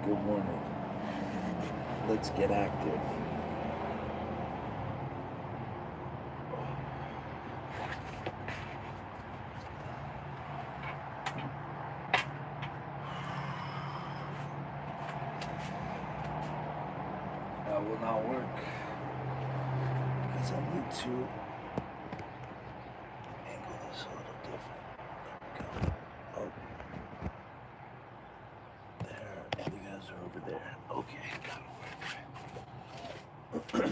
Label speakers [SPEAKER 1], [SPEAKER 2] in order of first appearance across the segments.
[SPEAKER 1] Good morning. Let's get active. That will not work because I need to angle this a little different. There we go. Oh, there. And you guys are over there. Okay, that'll work.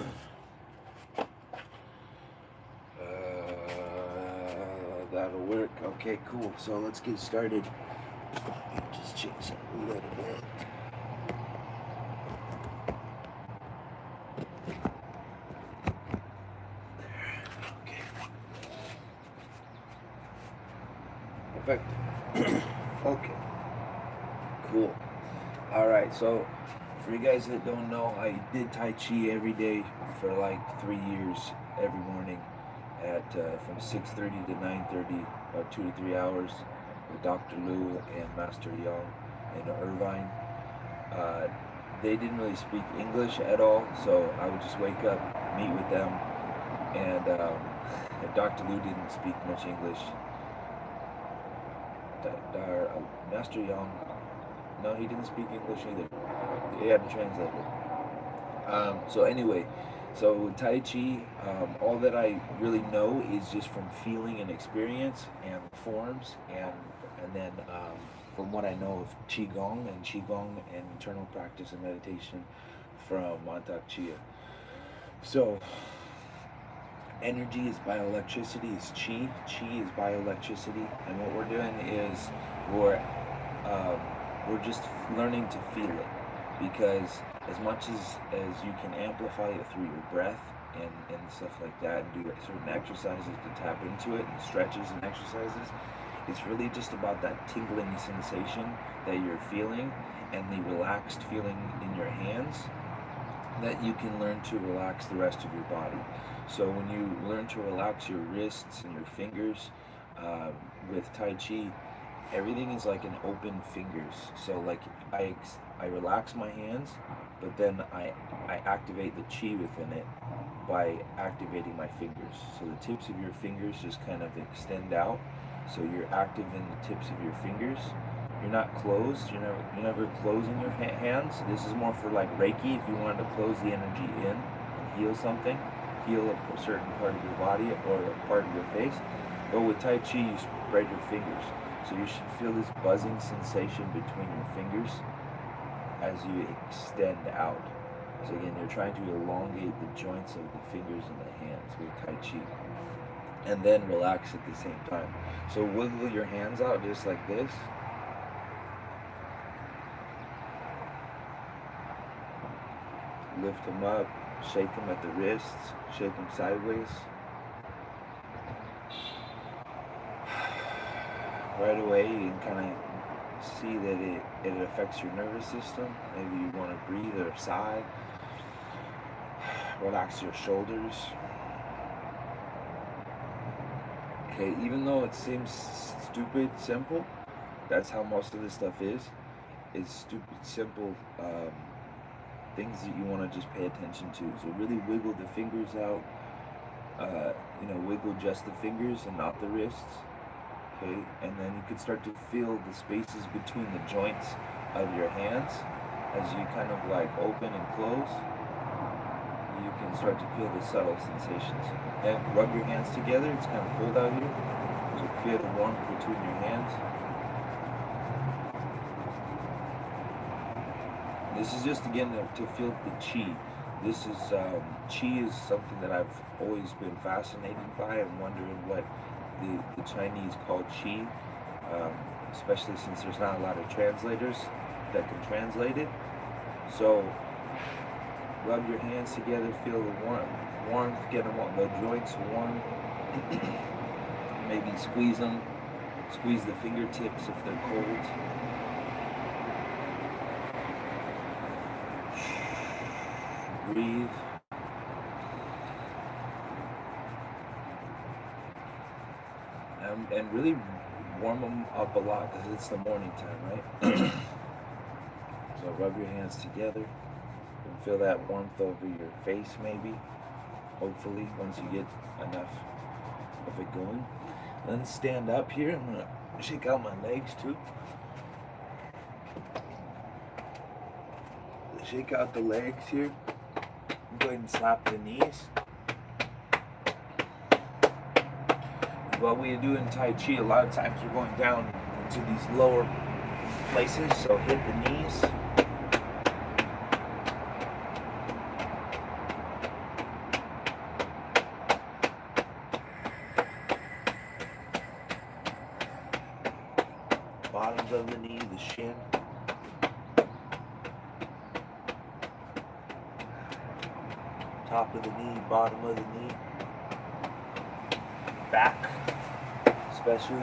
[SPEAKER 1] That'll work. Okay, cool. So let's get started. Just change that a little bit. Okay. Perfect. Okay. Cool. All right. So for you guys that don't know, I did Tai Chi every day for like 3 years, every morning at from 6:30 to 9:30, about 2 to 3 hours with Dr. Liu and Master Young in Irvine. They didn't really speak English at all, so I would just wake up, meet with them, and Dr. Liu didn't speak much English. Master Young, no, he didn't speak English either. He had to translate it. So anyway, so with Tai Chi, all that I really know is just from feeling and experience and forms, and then from what I know of Qigong and internal practice and meditation from Mantak Chia. So energy is bioelectricity, is chi. Chi is bioelectricity, and what we're doing is we're just learning to feel it, because as much as you can amplify it through your breath and stuff like that, and do certain exercises to tap into it, and stretches and exercises, it's really just about that tingling sensation that you're feeling and the relaxed feeling in your hands, that you can learn to relax the rest of your body. So when you learn to relax your wrists and your fingers with Tai Chi, everything is like an open fingers. So like I relax my hands, but then I activate the chi within it by activating my fingers. So the tips of your fingers just kind of extend out. So you're active in the tips of your fingers. You're not closed. You're never closing your hands. This is more for like Reiki. If you wanted to close the energy in and heal something, heal a certain part of your body or a part of your face. But with Tai Chi, you spread your fingers. So you should feel this buzzing sensation between your fingers as you extend out. So again, you're trying to elongate the joints of the fingers and the hands with Tai Chi. And then relax at the same time. So wiggle your hands out just like this. Lift them up, shake them at the wrists, shake them sideways. Right away you can kind of see that it affects your nervous system. Maybe you want to breathe or sigh. Relax your shoulders. Okay, even though it seems stupid, simple, that's how most of this stuff is. It's stupid, simple things that you want to just pay attention to. So really wiggle the fingers out. Wiggle just the fingers and not the wrists. Okay, and then you can start to feel the spaces between the joints of your hands as you kind of like open and close. You can start to feel the subtle sensations. And rub your hands together. It's kind of cold out here, so feel the warmth between your hands. This is just again to feel the chi. This is chi is something that I've always been fascinated by and wondering what the Chinese call chi, especially since there's not a lot of translators that can translate it. So rub your hands together, feel the warmth, get the joints warm. Maybe squeeze them, squeeze the fingertips if they're cold. Breathe. And really warm them up a lot because it's the morning time, right? So rub your hands together and feel that warmth over your face maybe. Hopefully, once you get enough of it going. Then stand up here. I'm going to shake out my legs too. Shake out the legs here. Go ahead and slap the knees. What we do in Taichi, a lot of times we're going down into these lower places, so hit the knees. Bottoms of the knee, the shin. Top of the knee, bottom of the knee. Back, especially.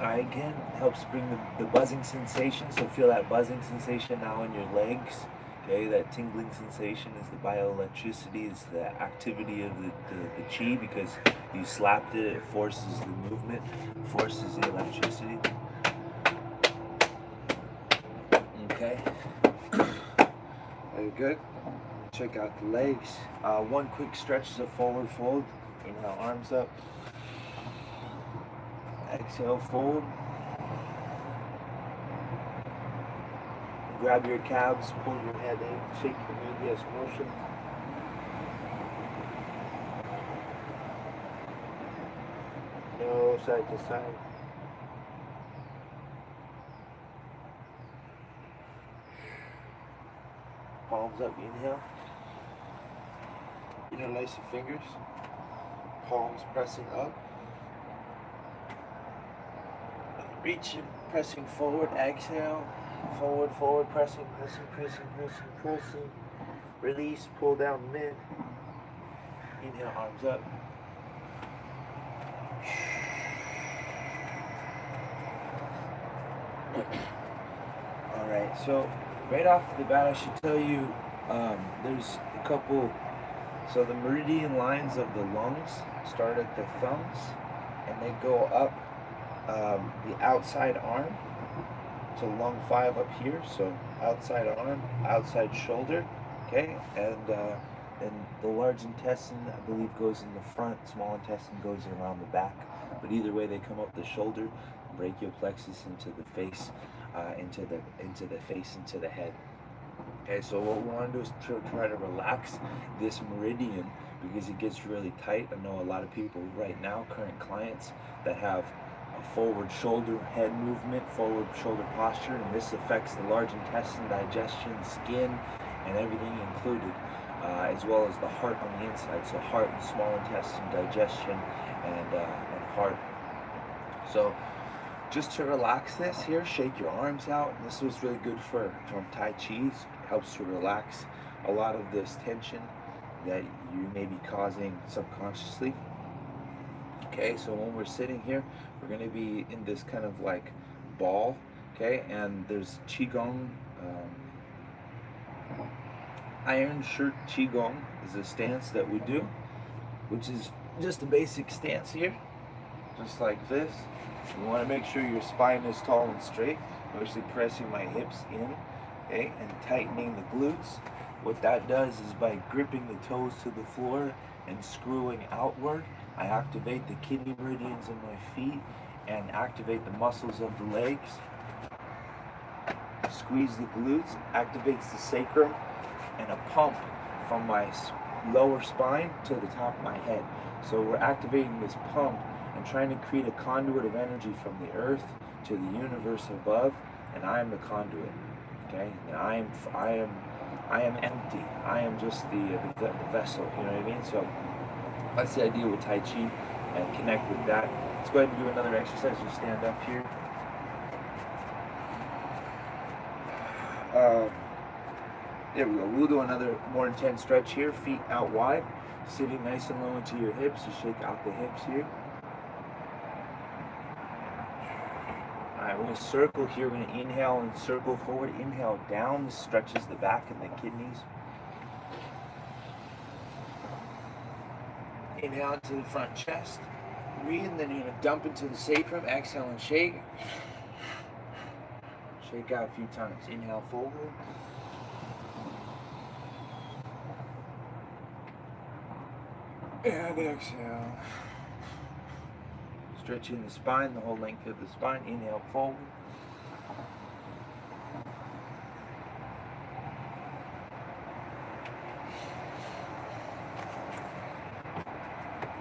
[SPEAKER 1] Again, helps bring the buzzing sensation, so feel that buzzing sensation now in your legs. Okay, that tingling sensation is the bioelectricity, it's the activity of the chi, because you slapped it, it forces the movement, forces the electricity. Okay, very good. Check out the legs. One quick stretch is a forward fold. Inhale, arms up. Exhale, fold. Grab your calves, pull your head in, shake your medius motion. No, side to side. Palms up, inhale. Interlace your fingers. Palms pressing up. Reaching, pressing forward, exhale. Forward, forward, pressing, pressing, pressing, pressing, pressing. Release, pull down mid. Inhale, arms up. Alright, so right off the bat I should tell you there's a couple, so the meridian lines of the lungs start at the thumbs and they go up the outside arm to lung 5 up here, so outside arm, outside shoulder, okay, and the large intestine I believe goes in the front, small intestine goes around the back, but either way they come up the shoulder, brachial plexus into the face, into the face, into the head. Okay, so what we want to do is try to relax this meridian because it gets really tight. I know a lot of people right now, current clients, that have a forward shoulder head movement, forward shoulder posture, and this affects the large intestine, digestion, skin, and everything included, as well as the heart on the inside. So heart and small intestine, digestion, and heart. So just to relax this here, shake your arms out. This was really good from Tai Chi. It helps to relax a lot of this tension that you may be causing subconsciously. Okay, so when we're sitting here, we're going to be in this kind of like ball, okay, and there's Qigong, iron shirt Qigong is a stance that we do, which is just a basic stance here, just like this. You want to make sure your spine is tall and straight. I'm actually pressing my hips in, okay, and tightening the glutes. What that does is by gripping the toes to the floor and screwing outward, I activate the kidney meridians in my feet and activate the muscles of the legs. Squeeze the glutes, activates the sacrum, and a pump from my lower spine to the top of my head. So we're activating this pump and trying to create a conduit of energy from the earth to the universe above, and I am the conduit. Okay, and I am empty. I am just the vessel. You know what I mean? So that's the idea with Tai Chi, and connect with that. Let's go ahead and do another exercise. We'll stand up here. There we go. We'll do another more intense stretch here. Feet out wide, sitting nice and low into your hips. You shake out the hips here. Alright, we're going to circle here. We're going to inhale and circle forward. Inhale down. This stretches the back and the kidneys. Inhale into the front chest. Breathe, and then you're going to dump into the sacrum. Exhale and shake. Shake out a few times. Inhale forward. And exhale. Stretching the spine, the whole length of the spine. Inhale forward.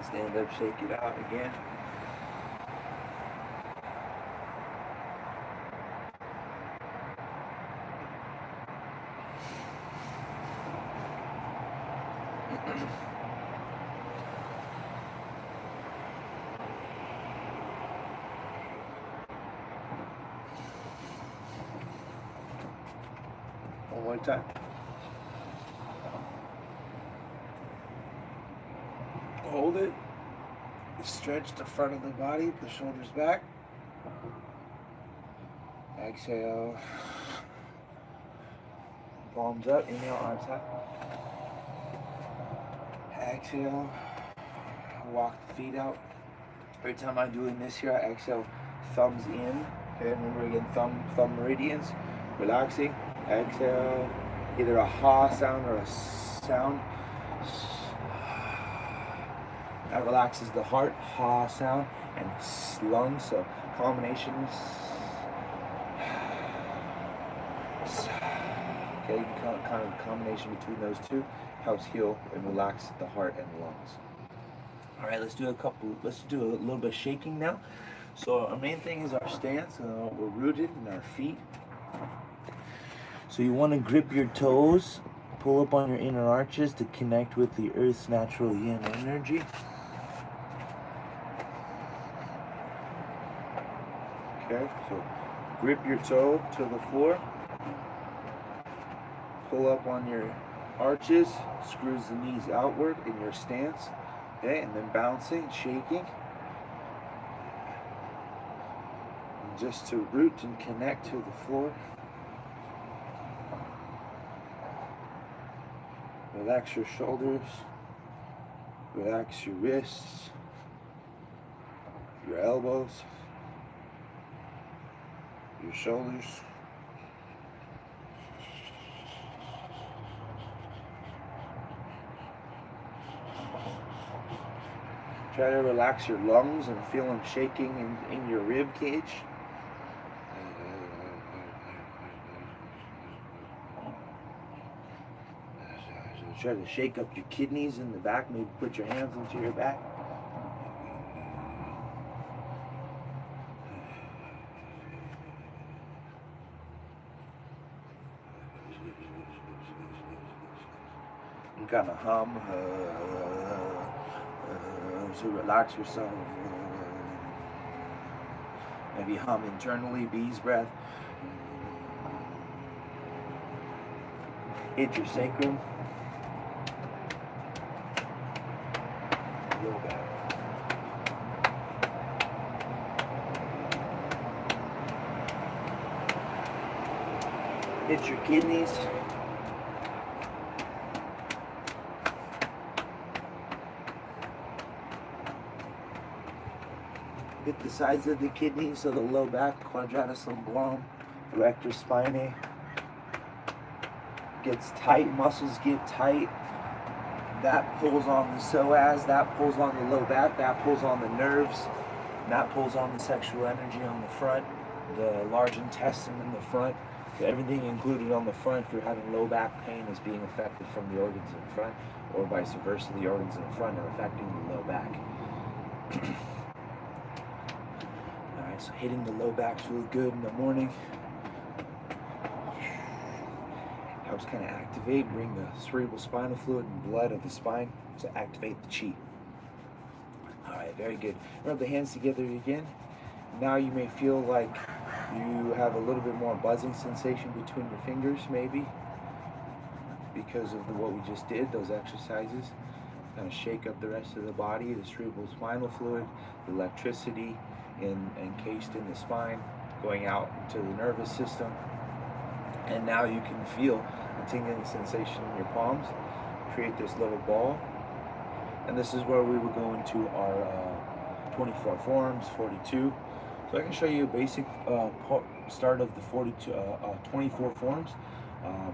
[SPEAKER 1] Stand up, shake it out again. One more time. Hold it. Stretch the front of the body, the shoulders back. Exhale. Palms up. Inhale, arms high. Exhale. Walk the feet out. Every time I'm doing this here, I exhale, thumbs in. Okay, remember again, thumb meridians. Relaxing. Exhale. Either a ha sound or a sound. That relaxes the heart, ha sound, and lungs. So combinations. Okay, kind of combination between those two helps heal and relax the heart and the lungs. All right, let's do a little bit of shaking now. So our main thing is our stance. We're rooted in our feet. So you want to grip your toes, pull up on your inner arches to connect with the earth's natural yin energy. Okay, so grip your toe to the floor, pull up on your arches, screws the knees outward in your stance, okay, and then bouncing, shaking. And just to root and connect to the floor. Relax your shoulders, relax your wrists, your elbows, your shoulders. Try to relax your lungs and feel them shaking in your rib cage. Try to shake up your kidneys in the back. Maybe put your hands into your back. You kind of hum to relax yourself. Maybe hum internally, bee's breath. Hit your sacrum. Go back. Hit your kidneys. Hit the sides of the kidneys, so the low back, quadratus lumborum, erector spinae gets tight, muscles get tight. That pulls on the psoas, that pulls on the low back, that pulls on the nerves, that pulls on the sexual energy on the front, the large intestine in the front. So everything included on the front, if you're having low back pain, is being affected from the organs in front, or vice versa, the organs in front are affecting the low back. Alright, so hitting the low back's really good in the morning. Helps kind of activate, bring the cerebral spinal fluid and blood of the spine to activate the chi. Alright, very good. Rub the hands together again. Now you may feel like you have a little bit more buzzing sensation between your fingers, maybe, because of what we just did, those exercises. Kind of shake up the rest of the body, the cerebral spinal fluid, the electricity encased in the spine, going out to the nervous system. And now you can feel a tingling sensation in your palms. Create this little ball. And this is where we would go into our 24 forms, 42. So I can show you a basic start of the 24 forms.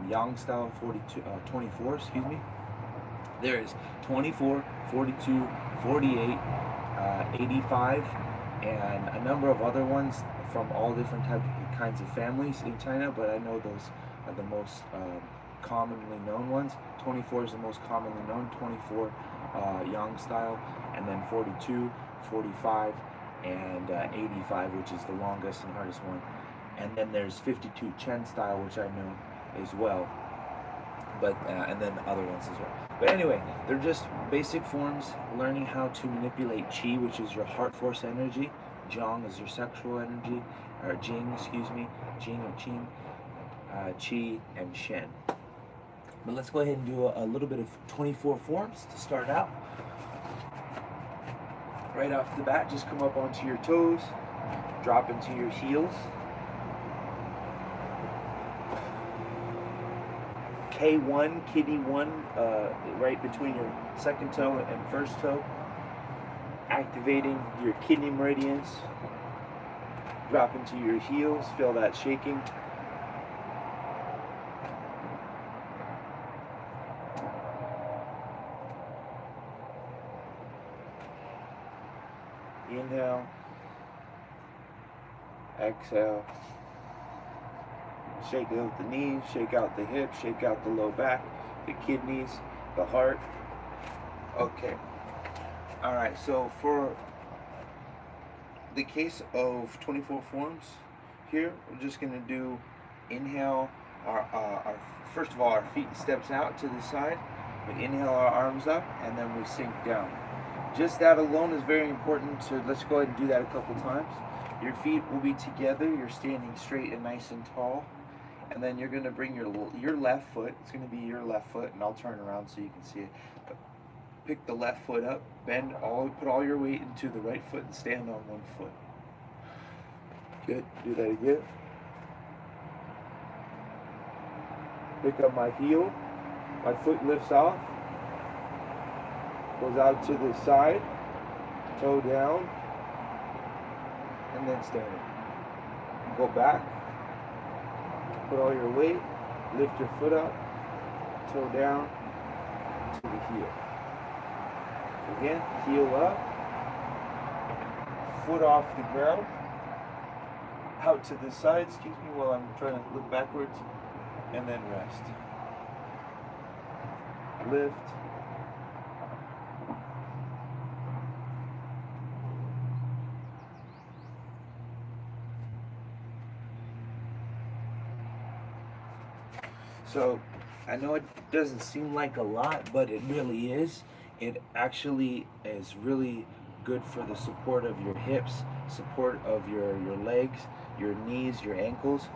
[SPEAKER 1] Yang style 24, excuse me. There is 24, 42, 48, 85, and a number of other ones from all different kinds of families in China, but I know those are the most commonly known ones. 24 is the most commonly known, 24 Yang style, and then 42, 45, and 85, which is the longest and hardest one. And then there's 52 Chen style, which I know as well, but and then other ones as well. But anyway, they're just basic forms, learning how to manipulate qi, which is your heart force energy. Jiang is your sexual energy, or Jing, excuse me, Jing or Qing, qi, and Shen. But let's go ahead and do a little bit of 24 forms to start out. Right off the bat, just come up onto your toes, drop into your heels. K1, kitty 1, right between your second toe and first toe. Activating your kidney meridians. Drop into your heels, feel that shaking. Inhale. Exhale. Shake out the knees, shake out the hips, shake out the low back, the kidneys, the heart. Okay. All right, so for the case of 24 forms here, we're just going to do inhale, our first of all, our feet steps out to the side. We inhale our arms up, and then we sink down. Just that alone is very important, so let's go ahead and do that a couple times. Your feet will be together, you're standing straight and nice and tall. And then you're going to bring your left foot, it's going to be your left foot, and I'll turn around so you can see it. Pick the left foot up, put all your weight into the right foot and stand on one foot. Good, do that again. Pick up my heel, my foot lifts off, goes out to the side, toe down, and then standing. Go back. Put all your weight, lift your foot up, toe down to the heel. Again, heel up, foot off the ground, out to the side, excuse me, while I'm trying to look backwards, and then rest. Lift. So, I know it doesn't seem like a lot, but it really is. It actually is really good for the support of your hips, support of your legs, your knees, your ankles.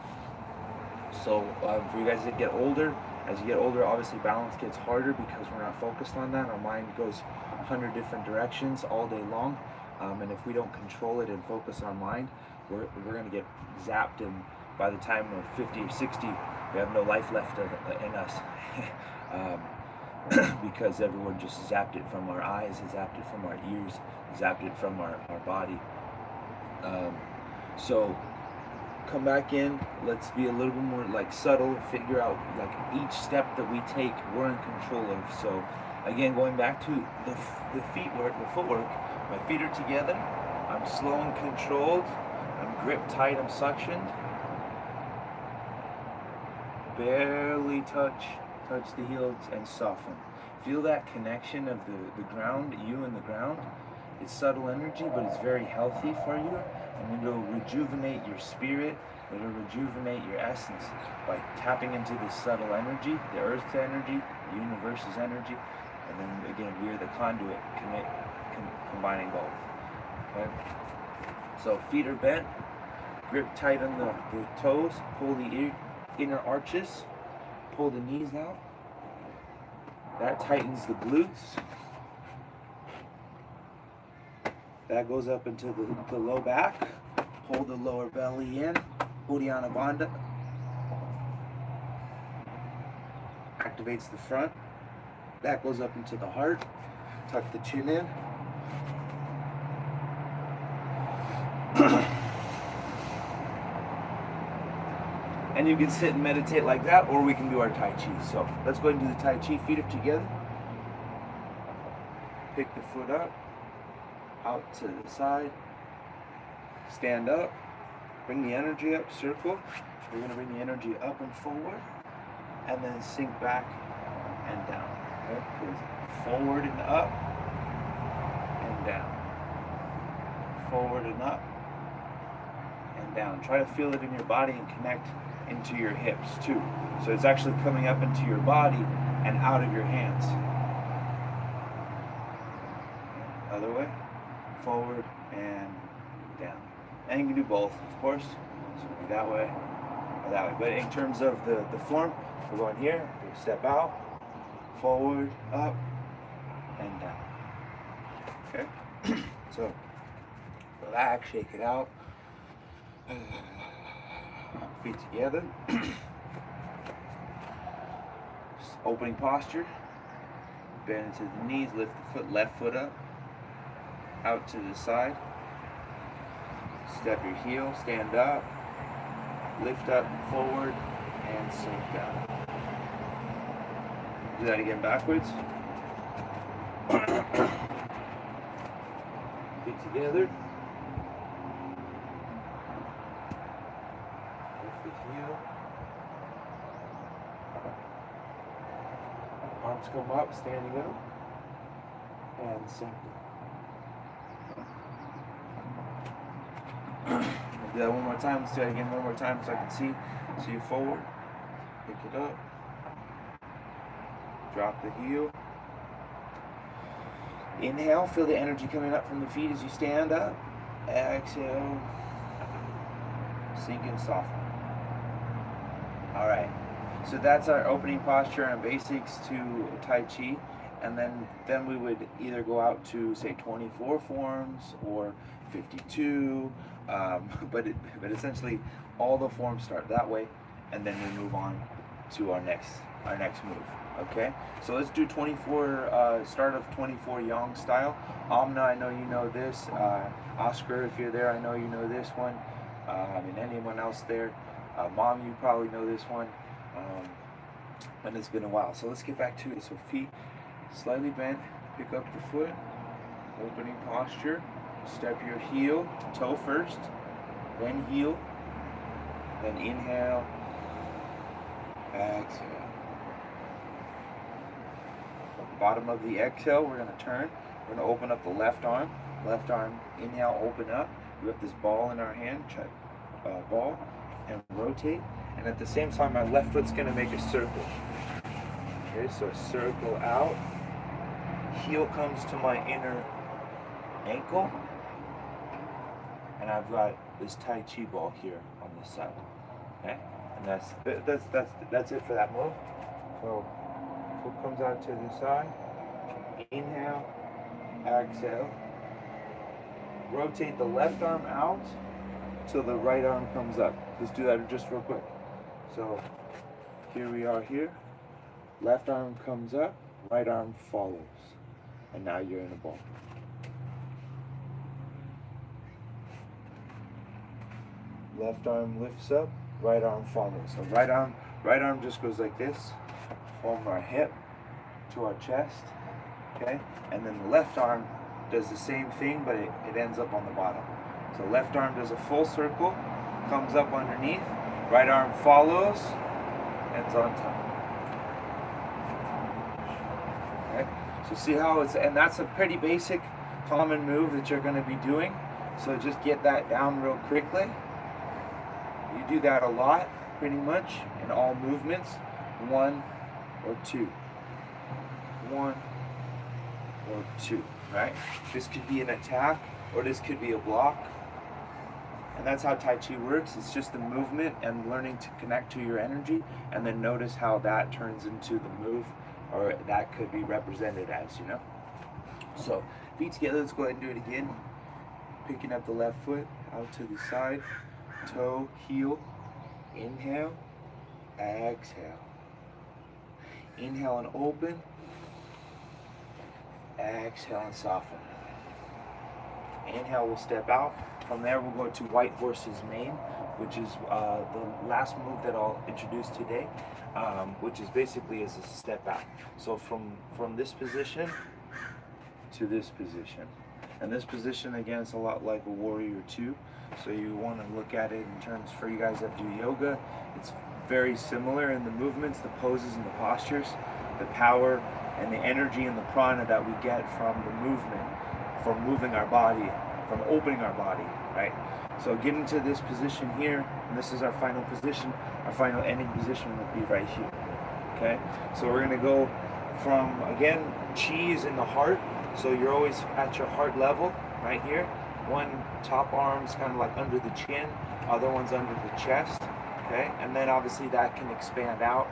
[SPEAKER 1] So, for you guys that get older, as you get older, obviously balance gets harder because we're not focused on that. Our mind goes 100 different directions all day long. And if we don't control it and focus on mind, we're going to get zapped, and by the time we're 50 or 60, we have no life left in us. Because everyone just zapped it from our eyes, zapped it from our ears, zapped it from our body. So come back in, let's be a little bit more like subtle, figure out like each step that we take, we're in control of. So again, going back to the footwork, my feet are together, I'm slow and controlled, I'm gripped tight, I'm suctioned, barely touch the heels and soften. Feel that connection of the ground, you and the ground. It's subtle energy, but it's very healthy for you, and it'll rejuvenate your spirit, it'll rejuvenate your essence by tapping into this subtle energy, the earth's energy, the universe's energy, and then again, we're the conduit combining both. Okay? So feet are bent, grip tight on the toes, pull the inner arches, pull the knees out. That tightens the glutes. That goes up into the low back. Pull the lower belly in. Uddiyana Bandha. Activates the front. That goes up into the heart. Tuck the chin in. And you can sit and meditate like that, or we can do our Tai Chi. So let's go ahead and do the Tai Chi. Feet up together. Pick the foot up, out to the side. Stand up. Bring the energy up, circle. We're going to bring the energy up and forward, and then sink back and down. Okay? Forward and up, and down. Forward and up, and down. Try to feel it in your body and connect into your hips too. So it's actually coming up into your body and out of your hands. Other way, forward and down. And you can do both, of course. So it'll be that way or that way. But in terms of the form, we're going here, we'll step out, forward, up, and down. Okay? So relax, shake it out. Feet together. Opening posture. Bend to the knees, lift the foot, left foot up. Out to the side. Step your heel, stand up. Lift up, forward, and sink down. Do that again backwards. Feet together. Arms come up, standing up, and sink down. Do that one more time. Let's do that again one more time so I can see. So you forward, pick it up, drop the heel. Inhale, feel the energy coming up from the feet as you stand up. Exhale, sink and soften. All right. So that's our opening posture and basics to Tai Chi, and then we would either go out to say 24 forms or 52, but essentially all the forms start that way, and then we move on to our next move. Okay, so let's do 24. Start of 24 Yang style. Amna, I know you know this. Oscar, if you're there, I know you know this one. And anyone else there, Mom, you probably know this one. And it's been a while. So let's get back to it. So feet slightly bent, pick up the foot, opening posture, step your heel, toe first, then heel, then inhale, exhale. Bottom of the exhale, we're going to turn. We're going to open up the left arm, inhale, open up. We have this ball in our hand, check, ball, and rotate. And at the same time, my left foot's going to make a circle. Okay, so circle out. Heel comes to my inner ankle. And I've got this Tai Chi ball here on this side. Okay? And that's it for that move. So foot comes out to the side. Inhale, exhale. Rotate the left arm out till the right arm comes up. Let's do that just real quick. So here we are here. Left arm comes up, right arm follows. And now you're in a ball. Left arm lifts up, right arm follows. So right arm just goes like this, from our hip to our chest. Okay? And then the left arm does the same thing, but it ends up on the bottom. So left arm does a full circle, comes up underneath, right arm follows, ends on top. Okay? So see how and that's a pretty basic, common move that you're going to be doing. So just get that down real quickly. You do that a lot, pretty much, in all movements. 1 or 2. 1 or 2, right? This could be an attack, or this could be a block. And that's how Tai Chi works. It's just the movement and learning to connect to your energy, and then notice how that turns into the move, or that could be represented as, you know? So, feet together, let's go ahead and do it again. Picking up the left foot, out to the side, toe, heel, inhale, exhale. Inhale and open, Exhale and soften. Inhale, we'll step out. From there, we'll go to white horse's mane, which is the last move that I'll introduce today, which is basically as a step out. So from this position to this position. And this position, again, is a lot like a warrior two. So you want to look at it in terms, for you guys that do yoga, it's very similar in the movements, the poses and the postures, the power and the energy and the prana that we get from the movement, from moving our body, from opening our body, right? So get into this position here, and this is our final position. Our final ending position will be right here, okay? So we're gonna go from, again, chi is in the heart, so you're always at your heart level, right here. One top arm's kind of like under the chin, other one's under the chest, okay? And then obviously that can expand out,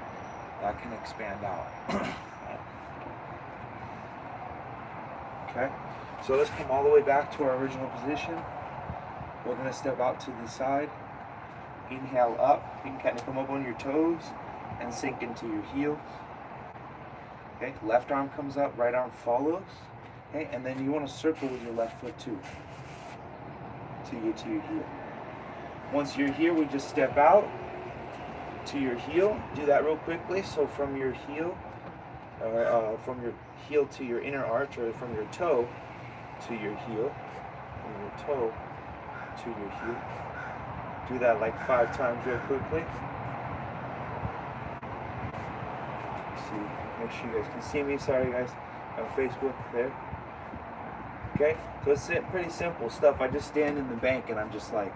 [SPEAKER 1] okay? So let's come all the way back to our original position. We're gonna step out to the side, inhale up. You can kind of come up on your toes and sink into your heels. Okay, left arm comes up, right arm follows. Okay, and then you want to circle with your left foot too, to get to your heel. Once you're here, we just step out to your heel. Do that real quickly. So from your heel, from your heel to your inner arch, or from your toe to your heel, from your toe to your heel. Do that like 5 times real quickly. Let's see, make sure you guys can see me. Sorry guys, on Facebook there. Okay, so it's pretty simple stuff. I just stand in the bank and I'm just like,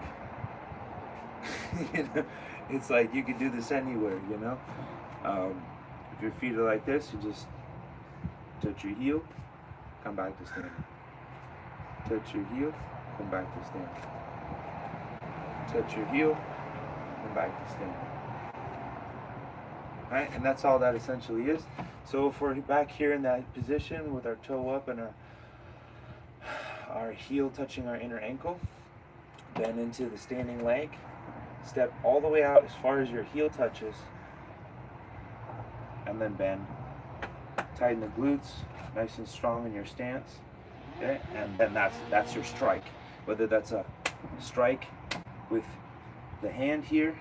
[SPEAKER 1] you know, it's like you can do this anywhere, you know. If your feet are like this, you just touch your heel, come back to standing. Touch your heel, come back to standing. Touch your heel, come back to standing. Right, and that's all that essentially is. So if we're back here in that position with our toe up and our heel touching our inner ankle, bend into the standing leg, step all the way out as far as your heel touches, and then bend. Tighten the glutes, nice and strong in your stance. Okay, and then that's your strike. Whether that's a strike with the hand here,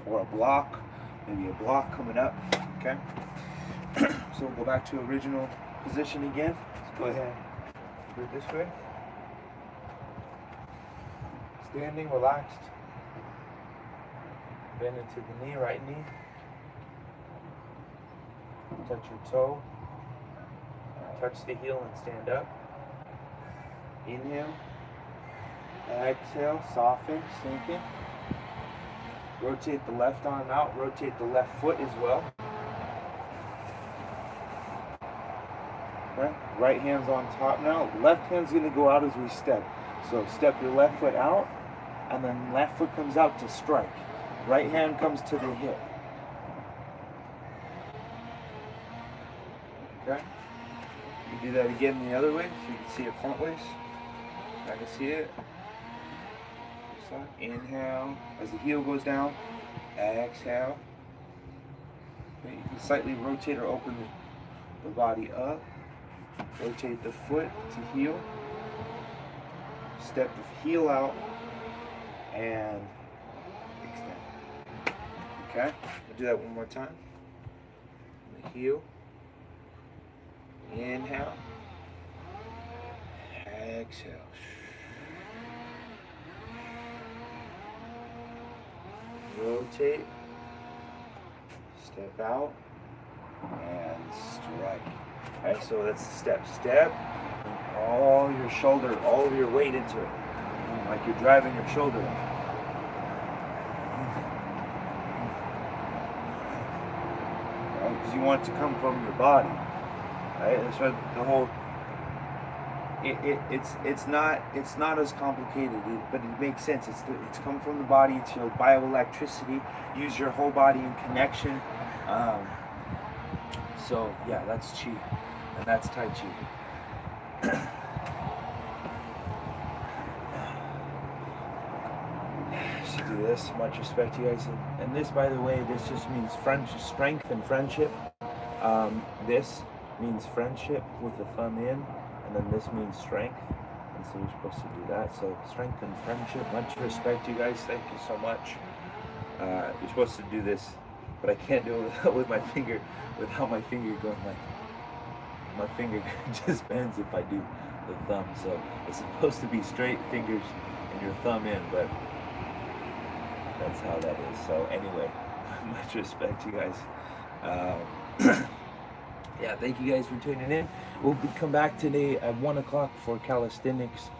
[SPEAKER 1] or a block, maybe a block coming up. Okay. So we'll go back to original position again. Let's go ahead, do it this way. Standing, relaxed. Bend into the knee, right knee. Touch your toe. Touch the heel and stand up. Inhale. Exhale, soften, sink in. Rotate the left arm out, rotate the left foot as well. Okay. Right hand's on top now. Left hand's gonna go out as we step. So step your left foot out, and then left foot comes out to strike. Right hand comes to the hip. Okay? You do that again the other way, so you can see it front ways. I can see it. Inhale, as the heel goes down, exhale. Okay, you can slightly rotate or open the body up. Rotate the foot to heel. Step the heel out and extend. Okay, we'll do that one more time. The heel. Inhale. Exhale. Rotate, step out, and strike. Alright, so that's the step. Step, and all your shoulder, all of your weight into it. Like you're driving your shoulder. Right? Because you want it to come from your body. Right? That's why the whole it's not as complicated, but it makes sense. It's come from the body. It's your bioelectricity. Use your whole body in connection. So yeah, that's chi, and that's Taichi. Should do this. Much respect to you guys. And this, by the way, this just means strength and friendship. This means friendship with the thumb in, and then this means strength. And so you're supposed to do that. So strength and friendship. Much respect, you guys. Thank you so much. You're supposed to do this, but I can't do it with my finger, without my finger going like, my finger just bends if I do the thumb. So it's supposed to be straight fingers and your thumb in, but that's how that is. So anyway, much respect, you guys. Yeah, thank you guys for tuning in. We'll come back today at 1 o'clock for Calisthenics.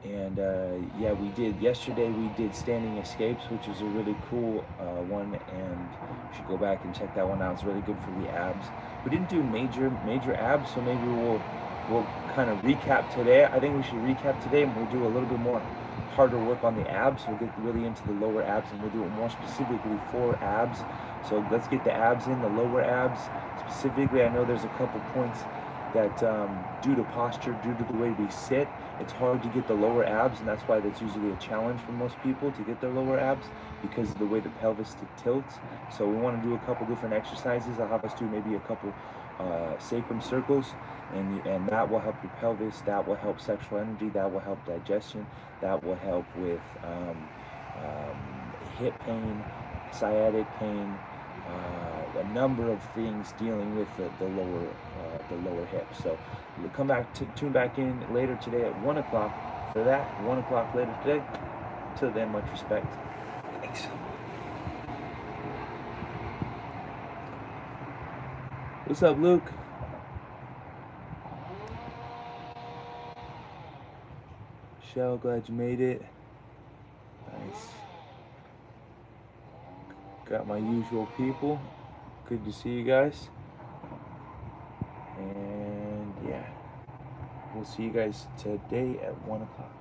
[SPEAKER 1] Yeah, yesterday we did standing escapes, which was a really cool one, and you should go back and check that one out. It's really good for the abs. We didn't do major abs, so maybe we'll kind of recap today. I think we should recap today, and we'll do a little bit more harder work on the abs. We'll get really into the lower abs, and we'll do it more specifically for abs. So let's get the abs in, the lower abs specifically. I know there's a couple points that due to posture, due to the way we sit, it's hard to get the lower abs, and that's why that's usually a challenge for most people to get their lower abs, because of the way the pelvis tilts. So we want to do a couple different exercises. I'll have us do maybe a couple sacrum circles, and that will help your pelvis, that will help sexual energy, that will help digestion, that will help with hip pain, sciatic pain, a number of things dealing with the lower hip. So we'll tune back in later today at 1 o'clock for that. 1 o'clock later today. Till then, much respect. Thanks. What's up, Luke? Michelle, glad you made it. Nice. Got my usual people. Good to see you guys. And yeah, we'll see you guys today at 1 o'clock.